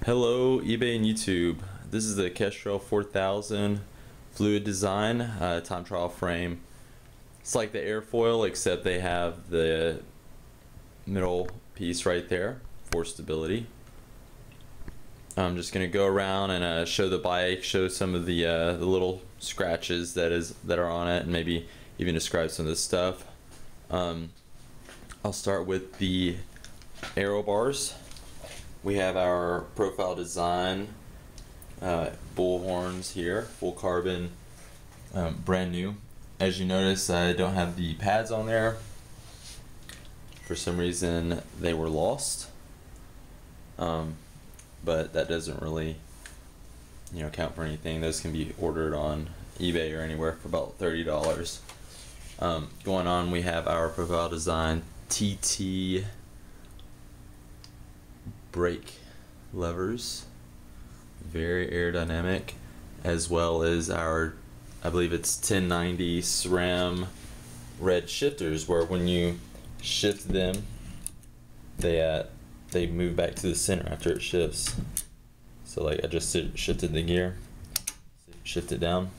Hello eBay and YouTube. This is the Kestrel 4000 fluid design time trial frame. It's like the airfoil except they have the middle piece right there for stability. I'm just gonna go around and show the bike, show some of the little scratches that are on it, and maybe even describe some of the stuff. I'll start with the Aero Bars. We have our profile design bull horns here, full carbon, brand new. As you notice, I don't have the pads on there. For some reason they were lost, but that doesn't really count for anything. Those can be ordered on eBay or anywhere for about $30. Going on, we have our profile design TT brake levers, very aerodynamic, as well as our, I believe it's 1090 Sram red shifters, where when you shift them, they move back to the center after it shifts. So like I just shifted the gear, shift it down.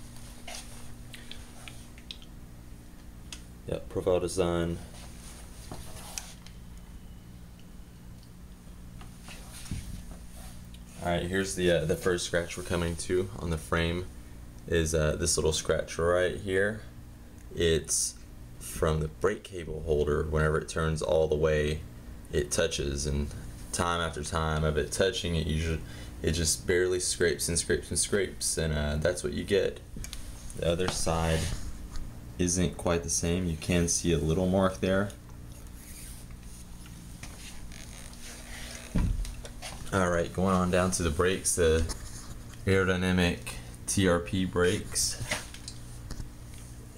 Yep, profile design. Alright, here's the first scratch we're coming to on the frame is this little scratch right here. It's from the brake cable holder. Whenever it turns all the way, it touches, and time after time of it touching it, it just barely scrapes and scrapes and scrapes, and that's what you get. The other side isn't quite the same. You can see a little mark there. Alright, going on down to the brakes, the aerodynamic TRP brakes.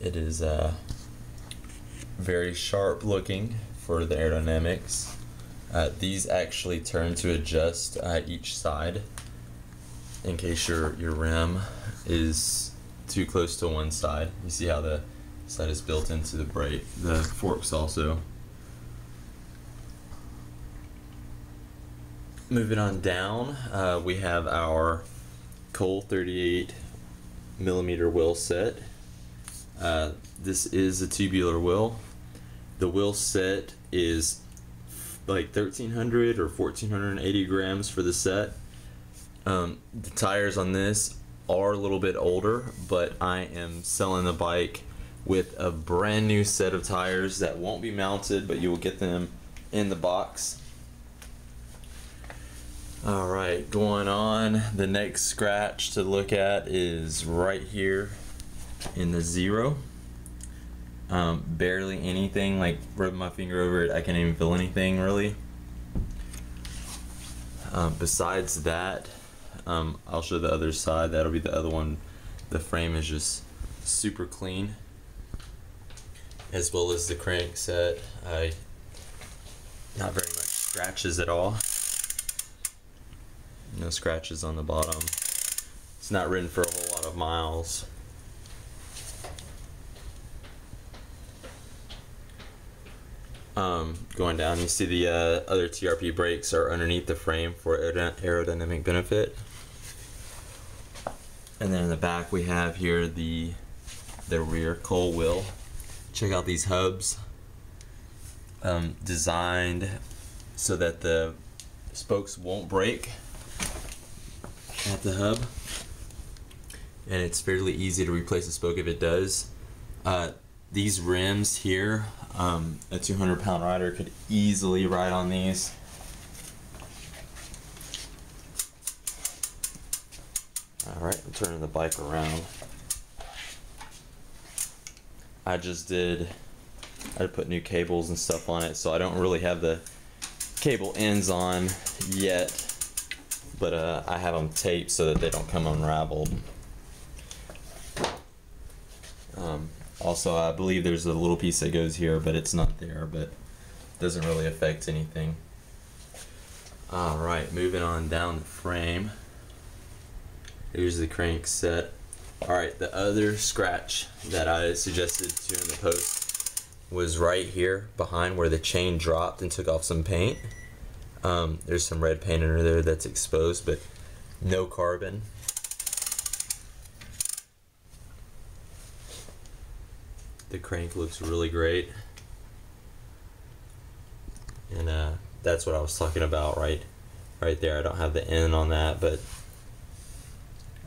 It is very sharp looking for the aerodynamics. These actually turn to adjust each side in case your rim is too close to one side. You see how the side is built into the brake, the forks also. Moving on down, we have our Cole 38 millimeter wheel set. This is a tubular wheel. The wheel set is like 1,300 or 1,480 grams for the set. The tires on this are a little bit older, but I am selling the bike with a brand new set of tires that won't be mounted, but you will get them in the box. Alright, going on, the next scratch to look at is right here in the zero. Barely anything, like rubbing my finger over it, I can't even feel anything really. Besides that, I'll show the other side. That'll be the other one. The frame is just super clean, as well as the crank set. Not very much scratches at all. No scratches on the bottom. It's not ridden for a whole lot of miles. Going down, you see the other TRP brakes are underneath the frame for aerodynamic benefit. And then in the back we have here the rear Cole wheel. Check out these hubs. Designed so that the spokes won't break at the hub, and it's fairly easy to replace a spoke if it does. These rims here, a 200-pound rider could easily ride on these. Alright, I'm turning the bike around. I put new cables and stuff on it, so I don't really have the cable ends on yet, but I have them taped so that they don't come unraveled. Also, I believe there's a little piece that goes here, but it's not there, but it doesn't really affect anything. Alright, moving on down the frame. Here's the crank set. Alright, the other scratch that I suggested to in the post was right here behind where the chain dropped and took off some paint. There's some red paint under there that's exposed, but no carbon. The crank looks really great, and that's what I was talking about right there. I don't have the N on that, but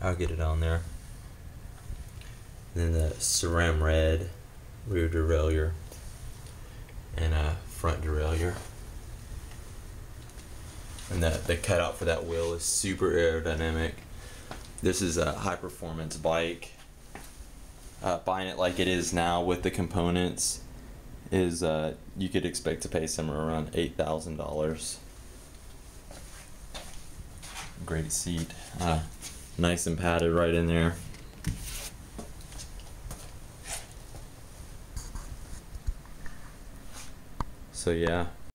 I'll get it on there. And then the Sram red rear derailleur and front derailleur. And the cutout for that wheel is super aerodynamic. This is a high performance bike. Buying it like it is now with the components is you could expect to pay somewhere around $8,000. Great seat, nice and padded right in there. So yeah.